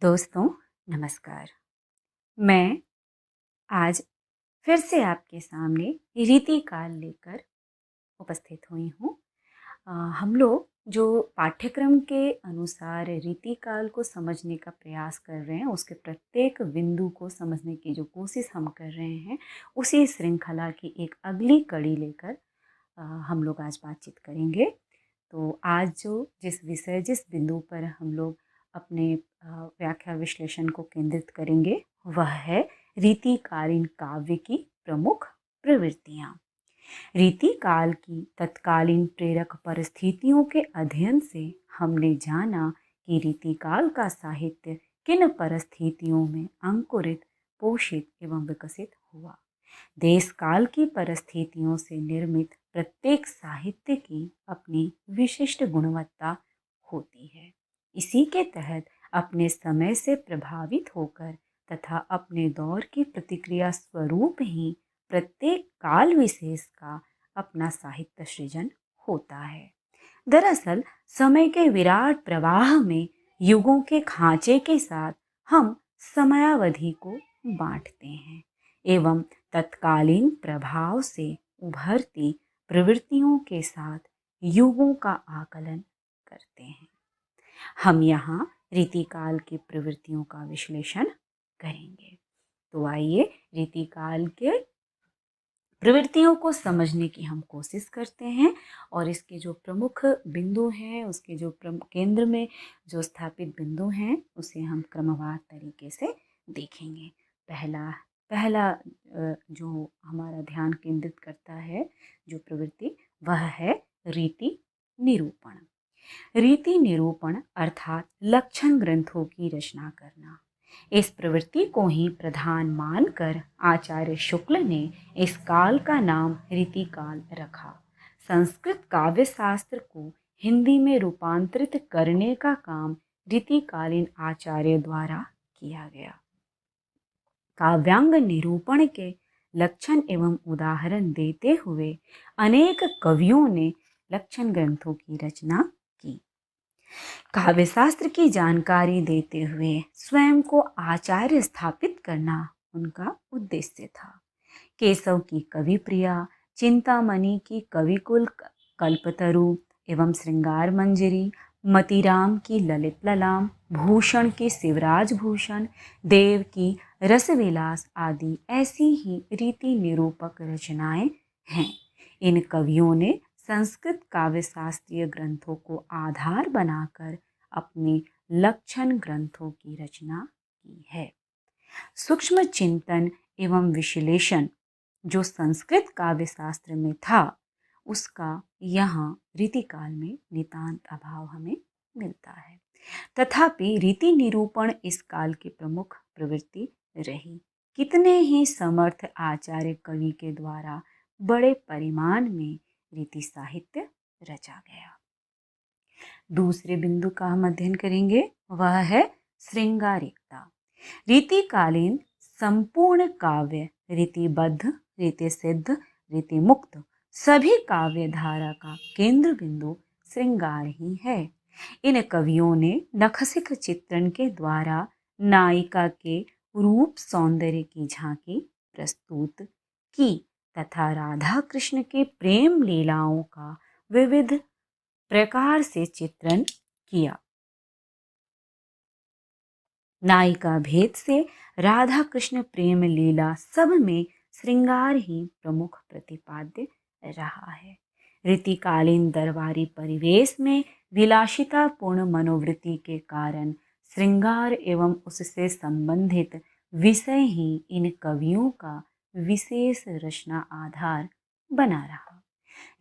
दोस्तों नमस्कार। मैं आज फिर से आपके सामने रीतिकाल लेकर उपस्थित हुई हूँ। हम लोग जो पाठ्यक्रम के अनुसार रीतिकाल को समझने का प्रयास कर रहे हैं, उसके प्रत्येक बिंदु को समझने की जो कोशिश हम कर रहे हैं, उसी श्रृंखला की एक अगली कड़ी लेकर हम लोग आज बातचीत करेंगे। तो आज जिस बिंदु पर हम लोग अपने व्याख्या विश्लेषण को केंद्रित करेंगे, वह है रीतिकालीन काव्य की प्रमुख प्रवृत्तियाँ। रीतिकाल की तत्कालीन प्रेरक परिस्थितियों के अध्ययन से हमने जाना कि रीतिकाल का साहित्य किन परिस्थितियों में अंकुरित, पोषित एवं विकसित हुआ। देश काल की परिस्थितियों से निर्मित प्रत्येक साहित्य की अपनी विशिष्ट गुणवत्ता होती है। इसी के तहत अपने समय से प्रभावित होकर तथा अपने दौर की प्रतिक्रिया स्वरूप ही प्रत्येक काल विशेष का अपना साहित्य सृजन होता है। दरअसल समय के विराट प्रवाह में युगों के खांचे के साथ हम समयावधि को बांटते हैं एवं तत्कालीन प्रभाव से उभरती प्रवृत्तियों के साथ युगों का आकलन करते हैं। हम यहाँ रीतिकाल की प्रवृत्तियों का विश्लेषण करेंगे। तो आइए रीतिकाल के प्रवृत्तियों को समझने की हम कोशिश करते हैं और इसके जो प्रमुख बिंदु हैं, उसके जो केंद्र में जो स्थापित बिंदु हैं, उसे हम क्रमवार तरीके से देखेंगे। पहला पहला जो हमारा ध्यान केंद्रित करता है जो प्रवृत्ति, वह है रीति निरूपण। रीति निरूपण अर्थात लक्षण ग्रंथों की रचना करना। इस प्रवृत्ति को ही प्रधान मानकर आचार्य शुक्ल ने इस काल का नाम रीतिकाल रखा। संस्कृत काव्य शास्त्र को हिंदी में रूपांतरित करने का काम रीतिकालीन आचार्य द्वारा किया गया। काव्यांग निरूपण के लक्षण एवं उदाहरण देते हुए अनेक कवियों ने लक्षण ग्रंथों की रचना की। काव्य शास्त्र की जानकारी देते हुए स्वयं को आचार्य स्थापित करना उनका उद्देश्य था। केशव की कवि प्रिया, चिंतामणि की कविकुल कल्पतरु एवं श्रृंगार मंजरी, मतीराम की ललित ललाम, भूषण की शिवराज भूषण, देव की रसविलास आदि ऐसी ही रीति निरूपक रचनाएं हैं। इन कवियों ने संस्कृत काव्य शास्त्रीय ग्रंथों को आधार बनाकर अपने लक्षण ग्रंथों की रचना की है। सूक्ष्म चिंतन एवं विश्लेषण जो संस्कृत काव्य शास्त्र में था, उसका यहाँ रीतिकाल में नितांत अभाव हमें मिलता है। तथापि रीति निरूपण इस काल की प्रमुख प्रवृत्ति रही। कितने ही समर्थ आचार्य कवि के द्वारा बड़े परिमाण में रीति साहित्य रचा गया। दूसरे बिंदु का हम अध्ययन करेंगे, वह है श्रृंगारिकता। रीतिकालीन संपूर्ण काव्य रीतिबद्ध, रीति सिद्ध, रीति मुक्त सभी काव्य धारा का केंद्र बिंदु श्रृंगार ही है। इन कवियों ने नखशिख चित्रण के द्वारा नायिका के रूप सौंदर्य की झांकी प्रस्तुत की तथा राधा कृष्ण के प्रेम लीलाओं का विविध प्रकार से चित्रण किया। नायिका भेद से राधा कृष्ण प्रेम लीला सब में श्रृंगार ही प्रमुख प्रतिपाद्य रहा है। रीतिकालीन दरबारी परिवेश में विलासितापूर्ण मनोवृत्ति के कारण श्रृंगार एवं उससे संबंधित विषय ही इन कवियों का विशेष रचना आधार बना रहा।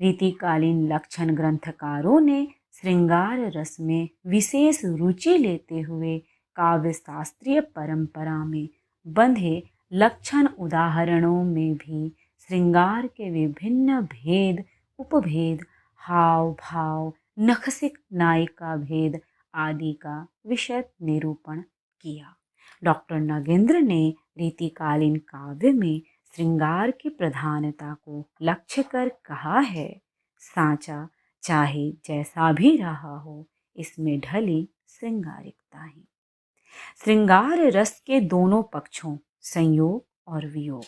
रीतिकालीन लक्षण ग्रंथकारों ने श्रृंगार रस में विशेष रुचि लेते हुए काव्य शास्त्रीय परंपरा में बंधे लक्षण उदाहरणों में भी श्रृंगार के विभिन्न भेद, उपभेद, हाव भाव, नखशिख नायिका भेद आदि का विशद निरूपण किया। डॉक्टर नगेंद्र ने रीतिकालीन काव्य में श्रृंगार की प्रधानता को लक्ष्य कर कहा है, सांचा चाहे जैसा भी रहा हो, इसमें ढली श्रृंगारिकता ही। श्रृंगार रस के दोनों पक्षों संयोग और वियोग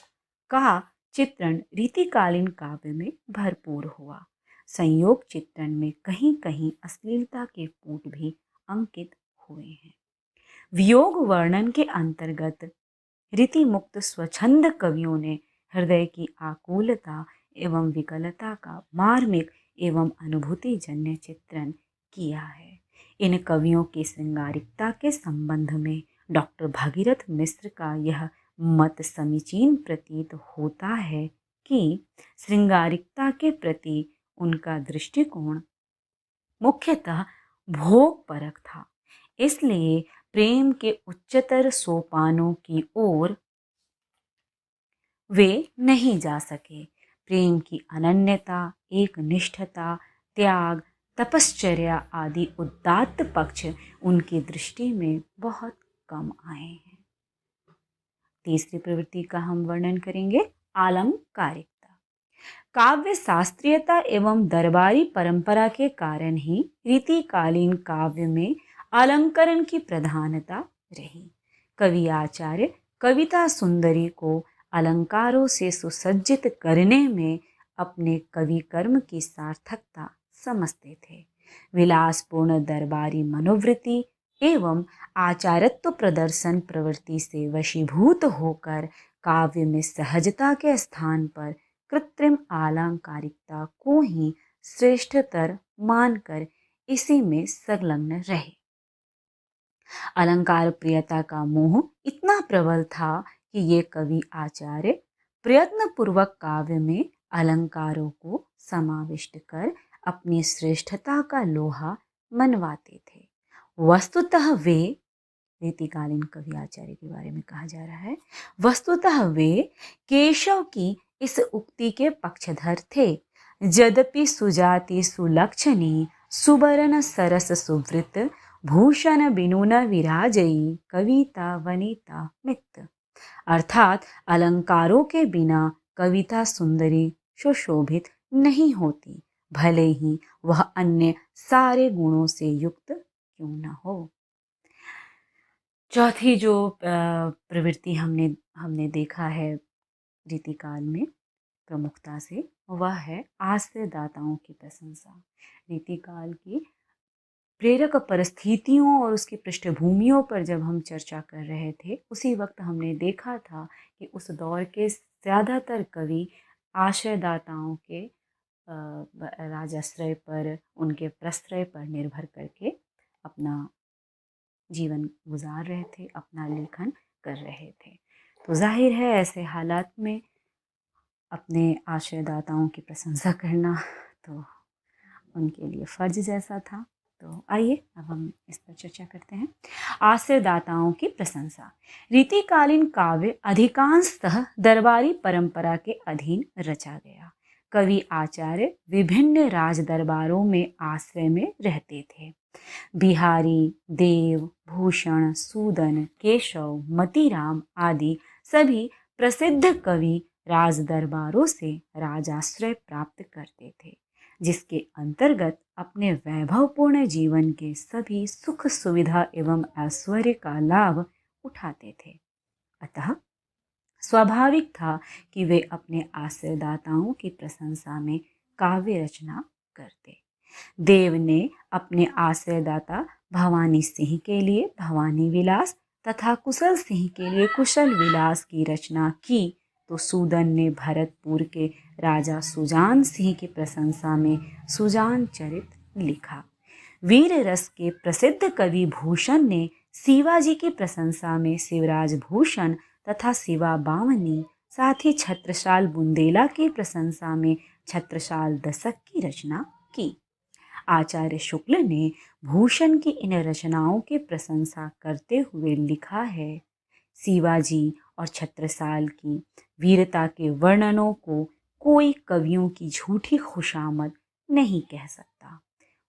का चित्रण रीतिकालीन काव्य में भरपूर हुआ। संयोग चित्रण में कहीं कहीं अश्लीलता के पुट भी अंकित हुए हैं। वियोग वर्णन के अंतर्गत रीति मुक्त स्वच्छंद कवियों ने हृदय की आकुलता एवं विकलता का मार्मिक एवं अनुभूतिजन्य चित्रण किया है। इन कवियों की श्रृंगारिकता के संबंध में डॉक्टर भागीरथ मिश्र का यह मत समीचीन प्रतीत होता है कि श्रृंगारिकता के प्रति उनका दृष्टिकोण मुख्यतः भोग परक था। इसलिए प्रेम के उच्चतर सोपानों की ओर वे नहीं जा सके। प्रेम की अनन्यता, एक निष्ठता, त्याग, तपश्चर्या आदि उदात्त पक्ष उनकी दृष्टि में बहुत कम आए हैं। तीसरी प्रवृत्ति का हम वर्णन करेंगे, आलंकारिकता। काव्य शास्त्रीयता एवं दरबारी परंपरा के कारण ही रीतिकालीन काव्य में अलंकरण की प्रधानता रही। कवि आचार्य कविता सुंदरी को अलंकारों से सुसज्जित करने में अपने कवि कर्म की सार्थकता समझते थे। विलासपूर्ण दरबारी मनोवृत्ति एवं आचारत्व प्रदर्शन प्रवृत्ति से वशीभूत होकर काव्य में सहजता के स्थान पर कृत्रिम अलंकारिकता को ही श्रेष्ठतर मानकर इसी में संलग्न रहे। अलंकार प्रियता का मोह इतना प्रबल था कि ये कवि आचार्य प्रयत्नपूर्वक काव्य में अलंकारों को समाविष्ट कर अपनी श्रेष्ठता का लोहा मनवाते थे। वस्तुतः वे, रीतिकालीन कवि आचार्य के बारे में कहा जा रहा है, वस्तुतः वे केशव की इस उक्ति के पक्षधर थे। यद्यपि सुजाति सुलक्षणी सुबरन सरस सुवृत भूषण बिनु न विराजई कविता वनिता मित। अर्थात अलंकारों के बिना कविता सुंदरी सुशोभित नहीं होती, भले ही वह अन्य सारे गुणों से युक्त क्यों न हो। चौथी जो प्रवृत्ति हमने देखा है रीतिकाल में प्रमुखता से, वह है आश्रयदाताओं की प्रशंसा। रीतिकाल की प्रेरक परिस्थितियों और उसकी पृष्ठभूमियों पर जब हम चर्चा कर रहे थे, उसी वक्त हमने देखा था कि उस दौर के ज़्यादातर कवि आश्रयदाताओं के राजाश्रय पर, उनके प्रश्रय पर निर्भर करके अपना जीवन गुजार रहे थे, अपना लेखन कर रहे थे। तो जाहिर है ऐसे हालात में अपने आश्रयदाताओं की प्रशंसा करना तो उनके लिए फर्ज जैसा था। तो आइए अब हम इस पर चर्चा करते हैं। आश्रयदाताओं की प्रशंसा। रीतिकालीन काव्य अधिकांशतः दरबारी परंपरा के अधीन रचा गया। कवि आचार्य विभिन्न राज दरबारों में आश्रय में रहते थे। बिहारी, देव, भूषण, सूदन, केशव, मतीराम आदि सभी प्रसिद्ध कवि राज दरबारों से राजाश्रय प्राप्त करते थे, जिसके अंतर्गत अपने वैभवपूर्ण जीवन के सभी सुख सुविधा एवं ऐश्वर्य का लाभ उठाते थे। अतः स्वाभाविक था कि वे अपने आश्रयदाताओं की प्रशंसा में काव्य रचना करते। देव ने अपने आश्रयदाता भवानी सिंह के लिए भवानी विलास तथा कुशल सिंह के लिए कुशल विलास की रचना की, तो सूदन ने भरतपुर के राजा सुजान सिंह की प्रशंसा में सुजान चरित लिखा। वीर रस के प्रसिद्ध कवि भूषण ने शिवाजी की प्रशंसा में शिवराज भूषण तथा शिवा बावनी, साथ ही छत्रसाल बुंदेला की प्रशंसा में छत्रसाल दशक की रचना की। आचार्य शुक्ल ने भूषण की इन रचनाओं की प्रशंसा करते हुए लिखा है, शिवाजी और छत्रसाल की वीरता के वर्णनों को कोई कवियों की झूठी खुशामद नहीं कह सकता।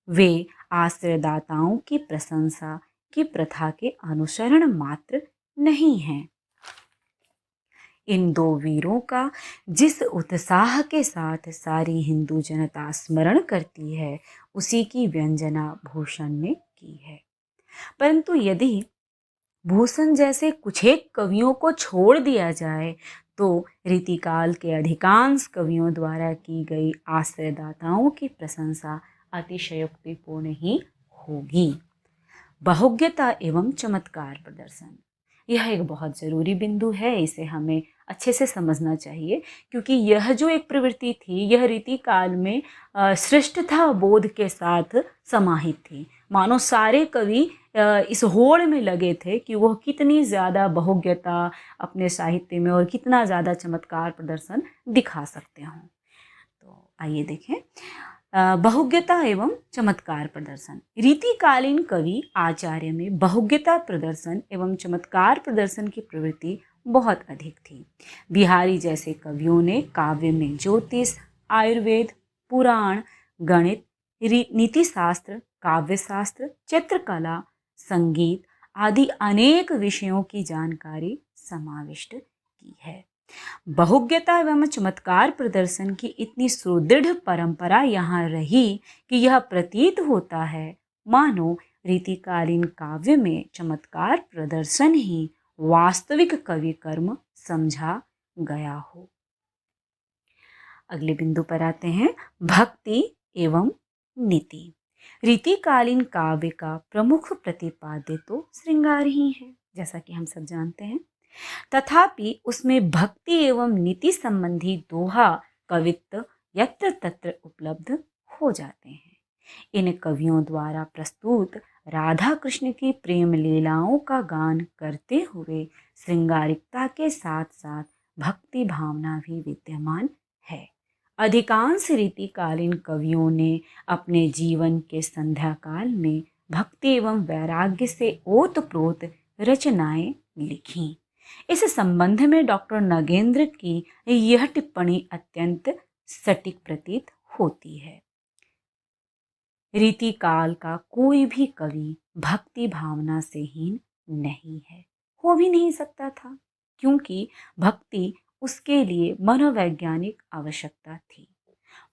वे आश्रयदाताओं की प्रशंसा की प्रथा के अनुसरण मात्र नहीं हैं। इन दो वीरों का जिस उत्साह के साथ सारी हिंदू जनता स्मरण करती है, उसी की व्यंजना भूषण ने की है। परंतु यदि भूषण जैसे कुछ एक कवियों को छोड़ दिया जाए तो रीतिकाल के अधिकांश कवियों द्वारा की गई आश्रयदाताओं की प्रशंसा अतिशयोक्तिपूर्ण ही होगी। बहुज्ञता एवं चमत्कार प्रदर्शन, यह एक बहुत ज़रूरी बिंदु है, इसे हमें अच्छे से समझना चाहिए, क्योंकि यह जो एक प्रवृत्ति थी यह रीतिकाल में श्रेष्ठता बोध के साथ समाहित थी। मानो सारे कवि इस होड़ में लगे थे कि वह कितनी ज़्यादा बहुज्ञता अपने साहित्य में और कितना ज़्यादा चमत्कार प्रदर्शन दिखा सकते हों। तो आइए देखें, बहुज्ञता एवं चमत्कार प्रदर्शन। रीतिकालीन कवि आचार्य में बहुज्ञता प्रदर्शन एवं चमत्कार प्रदर्शन की प्रवृत्ति बहुत अधिक थी। बिहारी जैसे कवियों ने काव्य में ज्योतिष, आयुर्वेद, पुराण, गणित, नीतिशास्त्र, काव्यशास्त्र, चित्रकला, संगीत आदि अनेक विषयों की जानकारी समाविष्ट की है। बहुज्ञता एवं चमत्कार प्रदर्शन की इतनी सुदृढ़ परंपरा यहाँ रही कि यह प्रतीत होता है मानो रीतिकालीन काव्य में चमत्कार प्रदर्शन ही वास्तविक कवि कर्म समझा गया हो। अगले बिंदु पर आते हैं, भक्ति एवं नीति। रीतिकालीन काव्य का प्रमुख प्रतिपाद्य तो श्रृंगार ही है, जैसा कि हम सब जानते हैं, तथापि उसमें भक्ति एवं नीति संबंधी दोहा कवित्व यत्र तत्र उपलब्ध हो जाते हैं। इन कवियों द्वारा प्रस्तुत राधा कृष्ण की प्रेम लीलाओं का गान करते हुए श्रृंगारिकता के साथ साथ भक्ति भावना भी विद्यमान है। अधिकांश रीतिकालीन कवियों ने अपने जीवन के संध्या काल में भक्ति एवं वैराग्य से ओतप्रोत रचनाएं लिखीं। इस संबंध में डॉक्टर नगेंद्र की यह टिप्पणी अत्यंत सटीक प्रतीत होती है। रीतिकाल का कोई भी कवि भक्ति भावना से हीन नहीं है, हो भी नहीं सकता था, क्योंकि भक्ति उसके लिए मनोवैज्ञानिक आवश्यकता थी।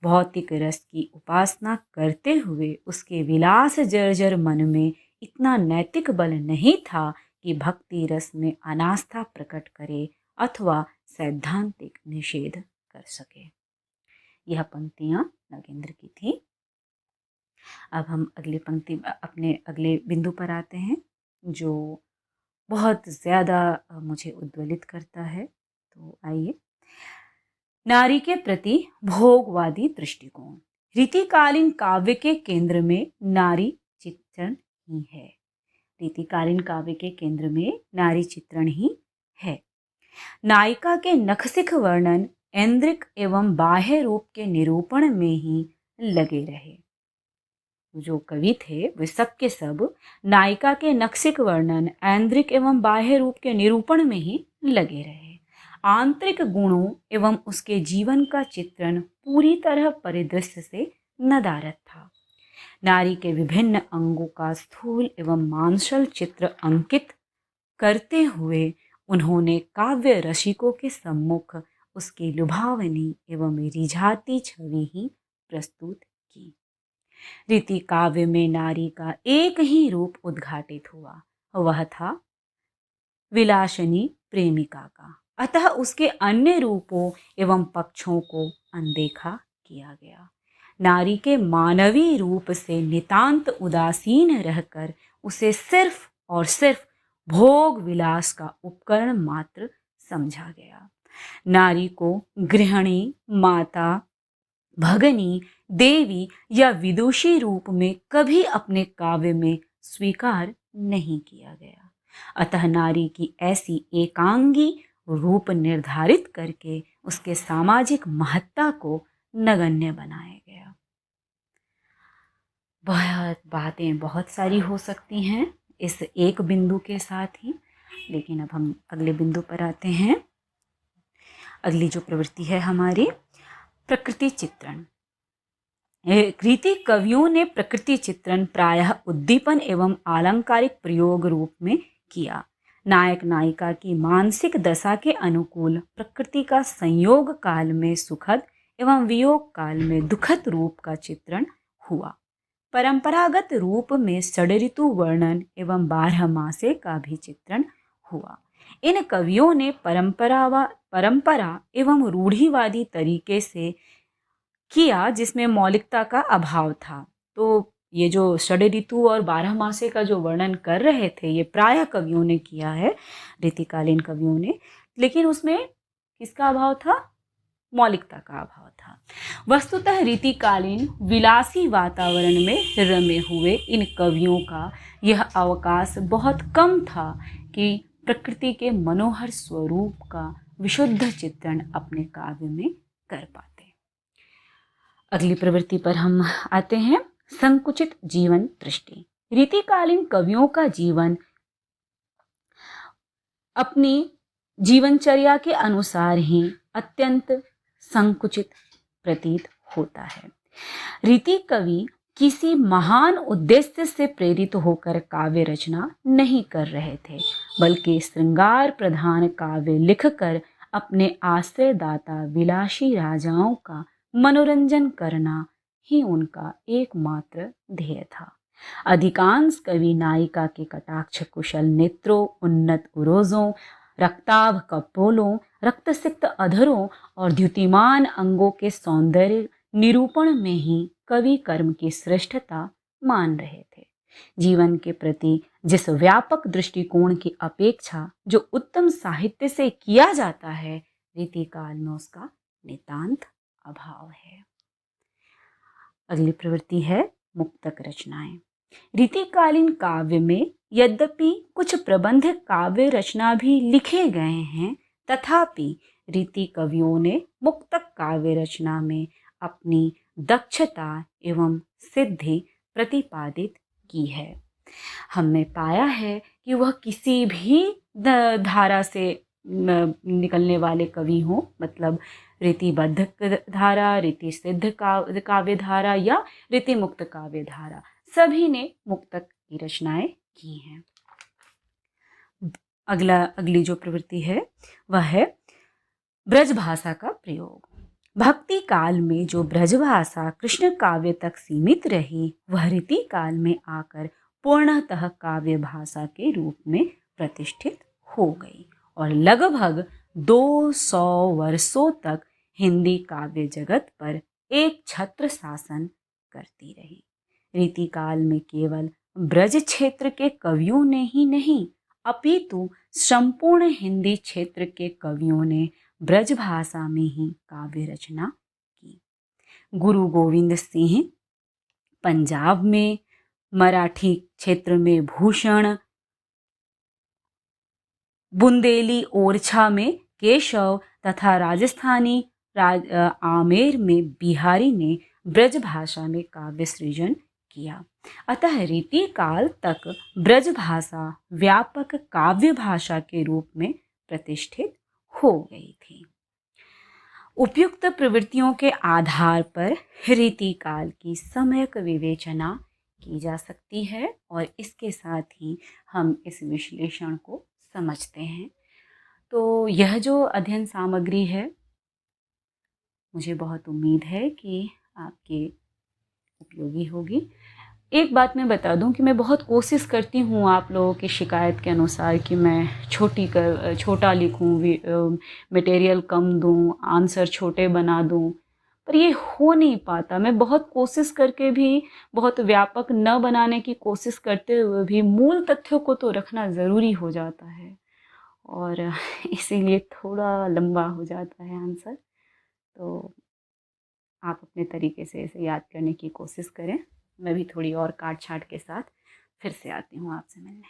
भौतिक रस की उपासना करते हुए उसके विलास जर्जर मन में इतना नैतिक बल नहीं था कि भक्ति रस में अनास्था प्रकट करे अथवा सैद्धांतिक निषेध कर सके। यह पंक्तियां नगेंद्र की थी। अब हम अपने अगले बिंदु पर आते हैं, जो बहुत ज़्यादा मुझे उद्वेलित करता है। तो आइए, नारी के प्रति भोगवादी दृष्टिकोण। रीतिकालीन काव्य के केंद्र में नारी चित्रण ही है। रीतिकालीन काव्य के केंद्र में नारी चित्रण ही है। नायिका के नखशिख वर्णन ऐन्द्रिक एवं बाह्य रूप के निरूपण में ही लगे रहे। जो कवि थे वे सब के सब नायिका के नखशिख वर्णन ऐन्द्रिक एवं बाह्य रूप के निरूपण में ही लगे रहे। आंतरिक गुणों एवं उसके जीवन का चित्रण पूरी तरह परिदृश्य से नदारद था। नारी के विभिन्न अंगों का स्थूल एवं मांसल चित्र अंकित करते हुए उन्होंने काव्य रसिकों के सम्मुख उसकी लुभावनी एवं रिझाती छवि ही प्रस्तुत की। रीति काव्य में नारी का एक ही रूप उद्घाटित हुआ, वह था विलासिनी प्रेमिका का, अतः उसके अन्य रूपों एवं पक्षों को अनदेखा किया गया। नारी के मानवीय रूप से नितांत उदासीन रहकर उसे सिर्फ और सिर्फ भोग विलास का उपकरण मात्र समझा गया। नारी को गृहिणी, माता, भगनी, देवी या विदुषी रूप में कभी अपने काव्य में स्वीकार नहीं किया गया। अतः नारी की ऐसी एकांगी रूप निर्धारित करके उसके सामाजिक महत्ता को नगण्य बनाया गया। बातें बहुत सारी हो सकती हैं इस एक बिंदु के साथ ही, लेकिन अब हम अगले बिंदु पर आते हैं। अगली जो प्रवृत्ति है हमारी, प्रकृति चित्रण। रीति कवियों ने प्रकृति चित्रण प्रायः उद्दीपन एवं आलंकारिक प्रयोग रूप में किया। नायक नायिका की मानसिक दशा के अनुकूल प्रकृति का संयोग काल में सुखद एवं वियोग काल में दुखद रूप का चित्रण हुआ, परंपरागत रूप में षड्ऋतु वर्णन एवं 12 मासे का भी चित्रण हुआ। इन कवियों ने परंपरा एवं रूढ़िवादी तरीके से किया जिसमें मौलिकता का अभाव था। तो ये जो षड्ऋतु और 12 मासे का जो वर्णन कर रहे थे ये प्राय कवियों ने किया है, रीतिकालीन कवियों ने, लेकिन उसमें किसका अभाव था? मौलिकता का अभाव था। वस्तुतः रीतिकालीन विलासी वातावरण में रमे हुए इन कवियों का यह अवकाश बहुत कम था कि प्रकृति के मनोहर स्वरूप का विशुद्ध चित्रण अपने काव्य में कर पाते। अगली प्रवृत्ति पर हम आते हैं, संकुचित जीवन दृष्टि। रीतिकालीन कवियों का जीवन अपनी जीवनचर्या के अनुसार ही अत्यंत संकुचित प्रतीत होता है। रीति कवि किसी महान उद्देश्य से प्रेरित होकर काव्य रचना नहीं कर रहे थे, बल्कि श्रृंगार प्रधान काव्य लिखकर अपने आश्रयदाता विलासी राजाओं का मनोरंजन करना ही उनका एकमात्र ध्येय था। अधिकांश कवि नायिका के कटाक्ष कुशल नेत्रों, उन्नत उरोजों, रक्ताभ कपोलों, रक्तसिक्त अधरों और द्युतिमान अंगों के सौंदर्य निरूपण में ही कवि कर्म की श्रेष्ठता मान रहे थे। जीवन के प्रति जिस व्यापक दृष्टिकोण की अपेक्षा जो उत्तम साहित्य से किया जाता है, रीतिकाल में उसका नितांत अभाव है। अगली प्रवृत्ति है मुक्तक रचनाएं। रीतिकालीन काव्य में यद्यपि कुछ प्रबंध काव्य रचना भी लिखे गए हैं, तथापि रीति कवियों ने मुक्तक काव्य रचना में अपनी दक्षता एवं सिद्धि प्रतिपादित की है। हमने पाया है कि वह किसी भी धारा से निकलने वाले कवि हों, मतलब रीतिबद्ध धारा, रीति सिद्ध काव्य धारा या रीति मुक्त काव्य धारा, सभी ने मुक्तक की रचनाएं की हैं। अगली जो प्रवृत्ति है वह है ब्रज भाषा का प्रयोग। भक्ति काल में जो ब्रज भाषा कृष्ण काव्य तक सीमित रही, वह रीति काल में आकर पूर्णतः काव्य भाषा के रूप में प्रतिष्ठित हो गई और लगभग 200 वर्षों तक हिंदी काव्य जगत पर एक छत्र शासन करती रही। रीतिकाल में केवल ब्रज क्षेत्र के कवियों ने ही नहीं, अपितु संपूर्ण हिंदी क्षेत्र के कवियों ने ब्रज भाषा में ही काव्य रचना की। गुरु गोविंद सिंह पंजाब में, मराठी क्षेत्र में भूषण, बुंदेली ओरछा में केशव तथा राजस्थानी आमेर में बिहारी ने ब्रज भाषा में काव्य सृजन किया। अतः रीतिकाल तक ब्रज भाषा व्यापक काव्य भाषा के रूप में प्रतिष्ठित हो गई थी। उपयुक्त प्रवृत्तियों के आधार पर रीतिकाल की सम्यक विवेचना की जा सकती है और इसके साथ ही हम इस विश्लेषण को समझते हैं। तो यह जो अध्ययन सामग्री है, मुझे बहुत उम्मीद है कि आपके उपयोगी होगी। एक बात मैं बता दूं कि मैं बहुत कोशिश करती हूँ आप लोगों की शिकायत के अनुसार कि मैं छोटा लिखूं, मटेरियल कम दूं, आंसर छोटे बना दूं, पर ये हो नहीं पाता। मैं बहुत कोशिश करके भी, बहुत व्यापक न बनाने की कोशिश करते हुए भी मूल तथ्यों को तो रखना ज़रूरी हो जाता है और इसीलिए थोड़ा लंबा हो जाता है आंसर। तो आप अपने तरीके से इसे याद करने की कोशिश करें। मैं भी थोड़ी और काट छाट के साथ फिर से आती हूँ आपसे मिलने।